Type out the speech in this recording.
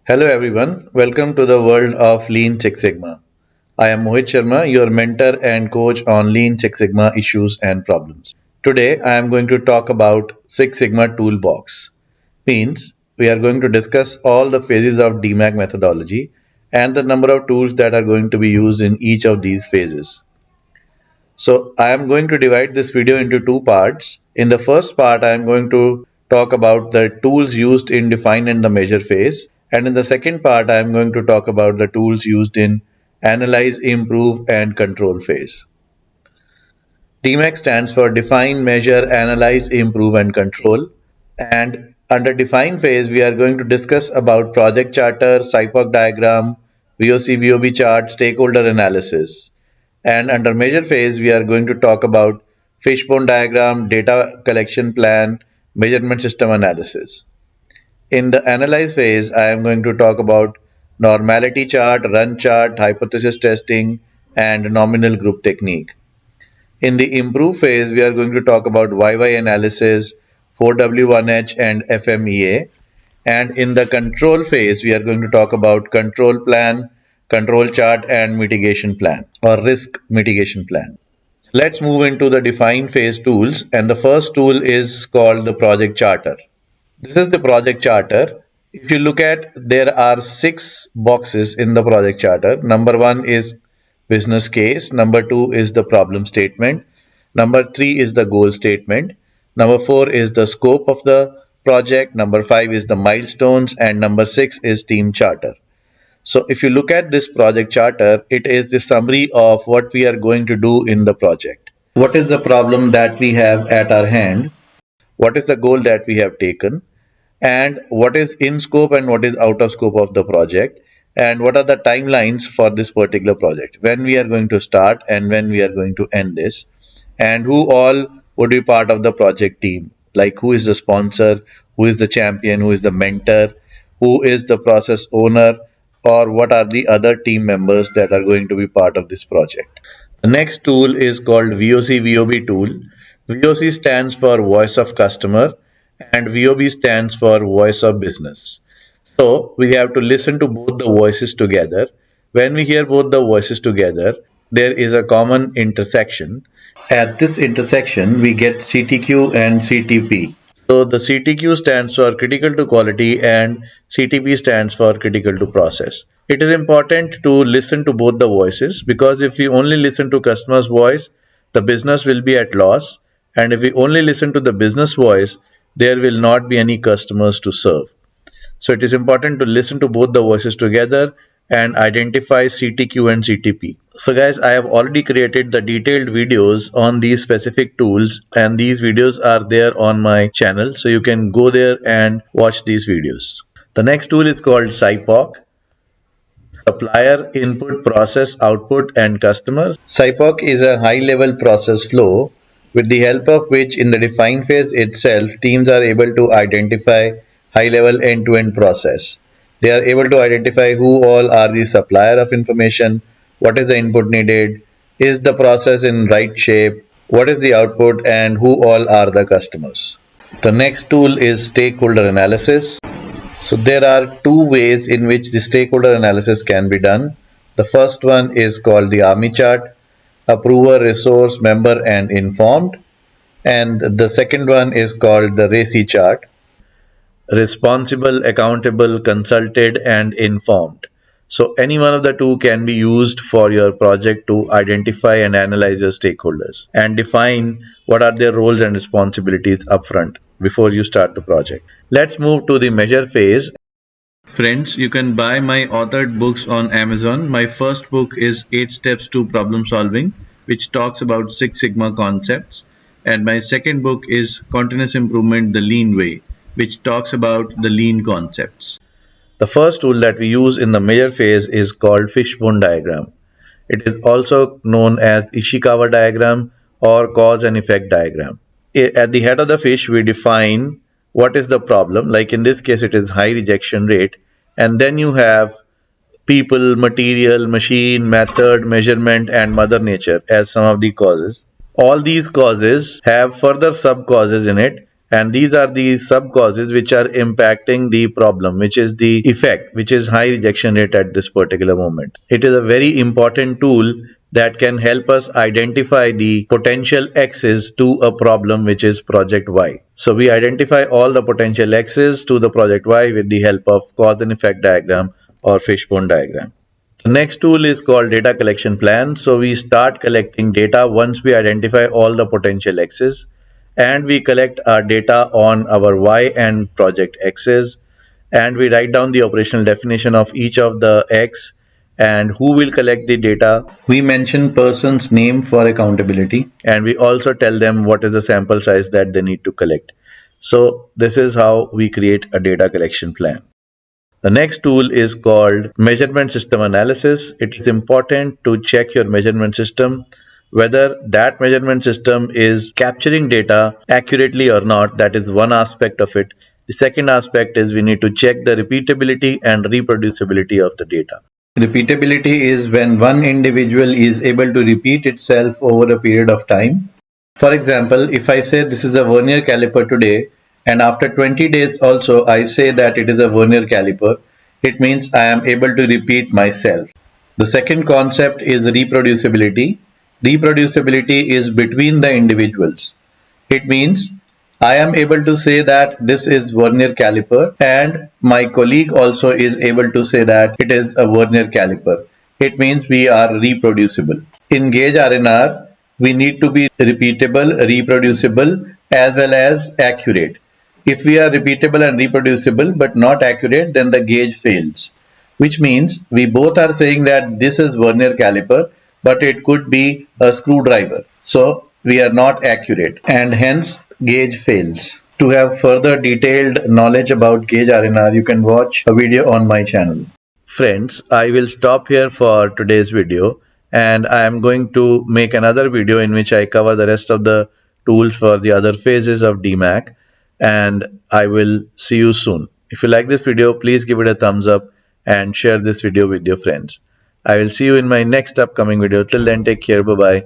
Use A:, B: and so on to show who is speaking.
A: Hello everyone, welcome to the world of Lean Six Sigma. I am Mohit Sharma, your mentor and coach on Lean Six Sigma issues and problems. Today I am going to talk about Six Sigma Toolbox. Means we are going to discuss all the phases of DMAC methodology and the number of tools that are going to be used in each of these phases. So I am going to divide this video into two parts. In the first part, I am going to talk about the tools used in define and the measure phase. And in the second part, I am going to talk about the tools used in analyze, improve, and control phase. DMAC stands for define, measure, analyze, improve, and control. And under define phase, we are going to discuss about project charter, SIPOC diagram, VOC, VOB chart, stakeholder analysis. And under measure phase, we are going to talk about fishbone diagram, data collection plan, measurement system analysis. In the analyze phase, I am going to talk about normality chart, run chart, hypothesis testing, and nominal group technique. In the improve phase, we are going to talk about YY analysis, 4W1H, and FMEA. And in the control phase, we are going to talk about control plan, control chart, and mitigation plan or risk mitigation plan. Let's move into the define phase tools. And the first tool is called the project charter. This is the project charter. If you look at, there are 6 boxes in the project charter. Number 1 is business case. Number 2 is the problem statement. Number 3 is the goal statement. Number 4 is the scope of the project. Number 5 is the milestones. And number 6 is team charter. So if you look at this project charter, it is the summary of what we are going to do in the project. What is the problem that we have at our hand? What is the goal that we have taken? And what is in scope and what is out of scope of the project? And what are the timelines for this particular project? When we are going to start and when we are going to end this? And who all would be part of the project team? Like who is the sponsor? Who is the champion? Who is the mentor? Who is the process owner? Or what are the other team members that are going to be part of this project? The next tool is called VOC VOB tool. VOC stands for Voice of Customer and VOB stands for Voice of Business. So we have to listen to both the voices together. When we hear both the voices together, there is a common intersection. At this intersection, we get CTQ and CTP. So the CTQ stands for critical to quality and CTP stands for critical to process. It is important to listen to both the voices because if we only listen to customer's voice, the business will be at loss. And if we only listen to the business voice, there will not be any customers to serve. So it is important to listen to both the voices together and identify CTQ and CTP. So guys, I have already created the detailed videos on these specific tools and these videos are there on my channel. So you can go there and watch these videos. The next tool is called SIPOC. Supplier, input, process, output, and customer. SIPOC is a high-level process flow with the help of which in the define phase itself, teams are able to identify high-level end-to-end process. They are able to identify who all are the supplier of information, what is the input needed, is the process in right shape, what is the output, and who all are the customers. The next tool is stakeholder analysis. So there are 2 ways in which the stakeholder analysis can be done. The first one is called the army chart, approver, resource, member, and informed. And the second one is called the RACI chart, responsible, accountable, consulted, and informed. So any one of the 2 can be used for your project to identify and analyze your stakeholders and define what are their roles and responsibilities upfront before you start the project. Let's move to the measure phase. Friends, you can buy my authored books on Amazon. My first book is 8 Steps to Problem Solving, which talks about Six Sigma concepts. And my second book is Continuous Improvement, the Lean Way, which talks about the lean concepts. The first tool that we use in the measure phase is called fishbone diagram. It is also known as Ishikawa diagram or cause and effect diagram. At the head of the fish, we define what is the problem. Like in this case, it is high rejection rate. And then you have people, material, machine, method, measurement, and mother nature as some of the causes. All these causes have further sub causes in it, And these are the sub causes which are impacting the problem, which is the effect, which is high rejection rate at this particular moment. It is a very important tool that can help us identify the potential X's to a problem, which is project Y. So we identify all the potential X's to the project Y with the help of cause and effect diagram or fishbone diagram. The next tool is called data collection plan. So we start collecting data once we identify all the potential X's, and we collect our data on our Y and project X's, and we write down the operational definition of each of the X and who will collect the data. We mention person's name for accountability, and we also tell them what is the sample size that they need to collect. So this is how we create a data collection plan. The next tool is called measurement system analysis. It is important to check your measurement system, whether that measurement system is capturing data accurately or not. That is one aspect of it. The second aspect is we need to check the repeatability and reproducibility of the data. Repeatability is when one individual is able to repeat itself over a period of time. For example, if I say this is a vernier caliper today, and after 20 days also I say that it is a vernier caliper, it means I am able to repeat myself. The second concept is reproducibility. Reproducibility is between the individuals. It means I am able to say that this is vernier caliper, and my colleague also is able to say that it is a vernier caliper. It means we are reproducible. In gauge R&R, we need to be repeatable, reproducible, as well as accurate. If we are repeatable and reproducible but not accurate, then the gauge fails, which means we both are saying that this is vernier caliper, but it could be a screwdriver. So we are not accurate, and hence gauge fails. To have further detailed knowledge about gauge R&R, you can watch a video on my channel. Friends, I will stop here for today's video, and I am going to make another video in which I cover the rest of the tools for the other phases of DMAC, and I will see you soon. If you like this video, please give it a thumbs up and share this video with your friends. I will see you in my next upcoming video. Till then, take care. Bye bye.